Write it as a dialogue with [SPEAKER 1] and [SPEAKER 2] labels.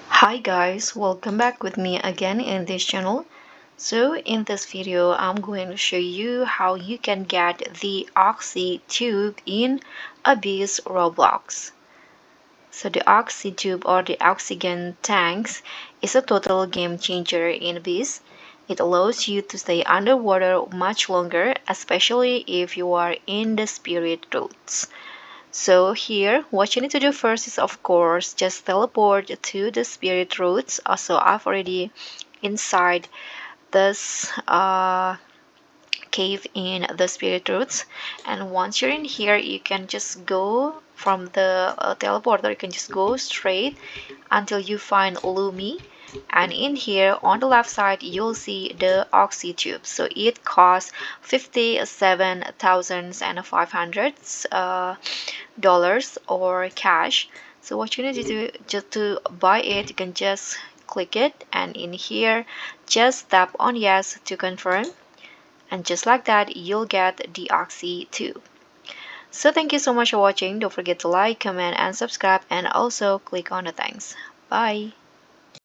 [SPEAKER 1] Hi guys, welcome back with me again in this channel. So in this video I'm going to show you how you can get the Oxy Tube in Abyss Roblox. So the Oxy Tube or the oxygen tanks is a total game changer in Abyss. It allows you to stay underwater much longer, especially if you are in the spirit routes. So here, what you need to do first is, of course, just teleport to the spirit roots. Also, I've already inside this cave in the spirit roots, and once you're in here, you can just go from the teleporter. You can just go straight until you find Lumi. And in here on the left side you'll see the Oxy Tube. So it costs 57,500 dollars or cash. So what you need to do just to buy it, you can just click it, and in here just tap on yes to confirm, and just like that you'll get the Oxy Tube. So thank you so much for watching. Don't forget to like, comment and subscribe, and also click on the thanks. Bye.